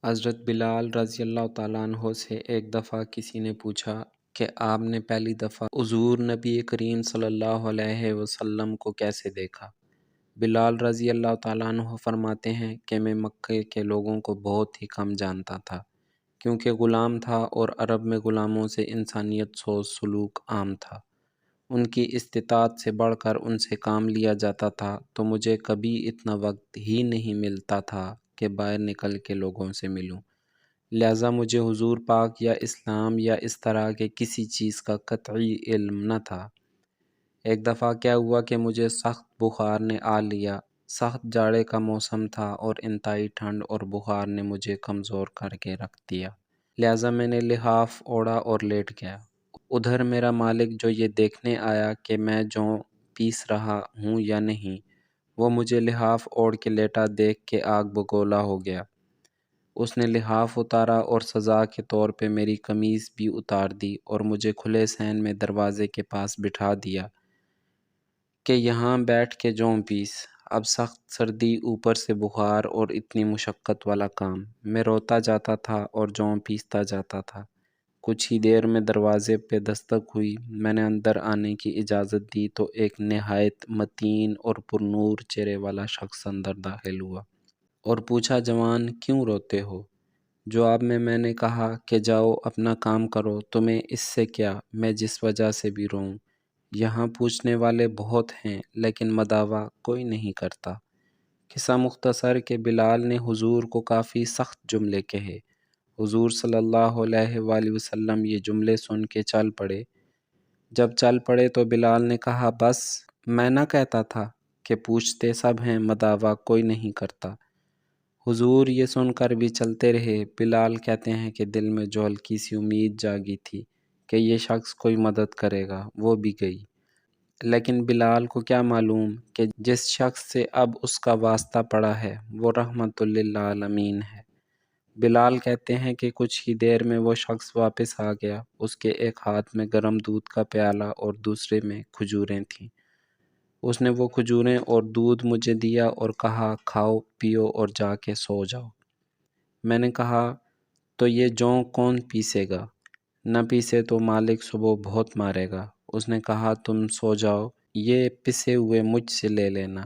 حضرت بلال رضی اللہ تعالیٰ عنہ سے ایک دفعہ کسی نے پوچھا کہ آپ نے پہلی دفعہ حضور نبی کریم صلی اللہ علیہ وسلم کو کیسے دیکھا؟ بلال رضی اللہ تعالیٰ عنہ فرماتے ہیں کہ میں مکے کے لوگوں کو بہت ہی کم جانتا تھا، کیونکہ غلام تھا اور عرب میں غلاموں سے انسانیت سوچ سلوک عام تھا۔ ان کی استطاعت سے بڑھ کر ان سے کام لیا جاتا تھا، تو مجھے کبھی اتنا وقت ہی نہیں ملتا تھا کہ باہر نکل کے لوگوں سے ملوں، لہٰذا مجھے حضور پاک یا اسلام یا اس طرح کے کسی چیز کا قطعی علم نہ تھا۔ ایک دفعہ کیا ہوا کہ مجھے سخت بخار نے آ لیا۔ سخت جاڑے کا موسم تھا اور انتہائی ٹھنڈ اور بخار نے مجھے کمزور کر کے رکھ دیا، لہٰذا میں نے لحاف اوڑھا اور لیٹ گیا۔ ادھر میرا مالک جو یہ دیکھنے آیا کہ میں جوں پیس رہا ہوں یا نہیں، وہ مجھے لحاف اوڑھ کے لیٹا دیکھ کے آگ بگولا ہو گیا۔ اس نے لحاف اتارا اور سزا کے طور پہ میری قمیض بھی اتار دی اور مجھے کھلے صحن میں دروازے کے پاس بٹھا دیا کہ یہاں بیٹھ کے جوں پیس۔ اب سخت سردی، اوپر سے بخار اور اتنی مشقت والا کام، میں روتا جاتا تھا اور جوں پیستا جاتا تھا۔ کچھ ہی دیر میں دروازے پہ دستک ہوئی۔ میں نے اندر آنے کی اجازت دی تو ایک نہایت متین اور پرنور چہرے والا شخص اندر داخل ہوا اور پوچھا، جوان کیوں روتے ہو؟ جواب میں نے کہا کہ جاؤ اپنا کام کرو، تمہیں اس سے کیا، میں جس وجہ سے بھی روں۔ یہاں پوچھنے والے بہت ہیں لیکن مداوا کوئی نہیں کرتا۔ قصہ مختصر کہ بلال نے حضور کو کافی سخت جملے کہے۔ حضور صلی اللہ علیہ وآلہ وسلم یہ جملے سن کے چل پڑے۔ جب چل پڑے تو بلال نے کہا، بس میں نہ کہتا تھا کہ پوچھتے سب ہیں مداوا کوئی نہیں کرتا۔ حضور یہ سن کر بھی چلتے رہے۔ بلال کہتے ہیں کہ دل میں جو ہلکی سی امید جاگی تھی کہ یہ شخص کوئی مدد کرے گا، وہ بھی گئی، لیکن بلال کو کیا معلوم کہ جس شخص سے اب اس کا واسطہ پڑا ہے وہ رحمت للعالمین ہے۔ بلال کہتے ہیں کہ کچھ ہی دیر میں وہ شخص واپس آ گیا۔ اس کے ایک ہاتھ میں گرم دودھ کا پیالہ اور دوسرے میں کھجوریں تھیں۔ اس نے وہ کھجوریں اور دودھ مجھے دیا اور کہا، کھاؤ پیو اور جا کے سو جاؤ۔ میں نے کہا، تو یہ جوں کون پیسے گا؟ نہ پیسے تو مالک صبح بہت مارے گا۔ اس نے کہا، تم سو جاؤ، یہ پسے ہوئے مجھ سے لے لینا۔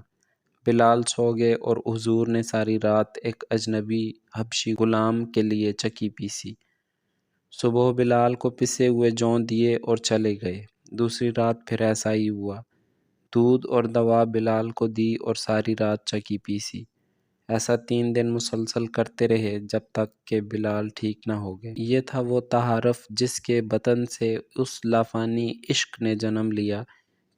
بلال سو گئے اور حضور نے ساری رات ایک اجنبی حبشی غلام کے لیے چکی پیسی۔ صبح بلال کو پسے ہوئے جوں دیے اور چلے گئے۔ دوسری رات پھر ایسا ہی ہوا۔ دودھ اور دوا بلال کو دی اور ساری رات چکی پیسی۔ ایسا 3 دن مسلسل کرتے رہے جب تک کہ بلال ٹھیک نہ ہو گئے۔ یہ تھا وہ تعارف جس کے بطن سے اس لافانی عشق نے جنم لیا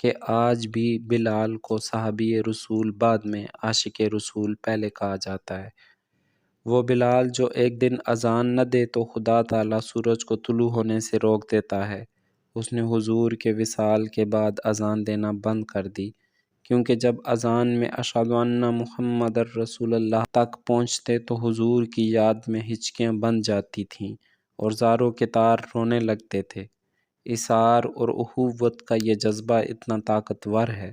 کہ آج بھی بلال کو صحابی رسول بعد میں عاشق رسول پہلے کہا جاتا ہے۔ وہ بلال جو ایک دن اذان نہ دے تو خدا تعالیٰ سورج کو طلوع ہونے سے روک دیتا ہے، اس نے حضور کے وصال کے بعد اذان دینا بند کر دی، کیونکہ جب اذان میں اشہد ان محمد رسول اللہ تک پہنچتے تو حضور کی یاد میں ہچکیاں بن جاتی تھیں اور زاروں کے تار رونے لگتے تھے۔ اثار اور اخوت کا یہ جذبہ اتنا طاقتور ہے۔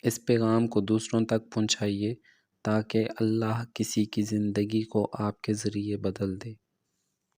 اس پیغام کو دوسروں تک پہنچائیے تاکہ اللہ کسی کی زندگی کو آپ کے ذریعے بدل دے۔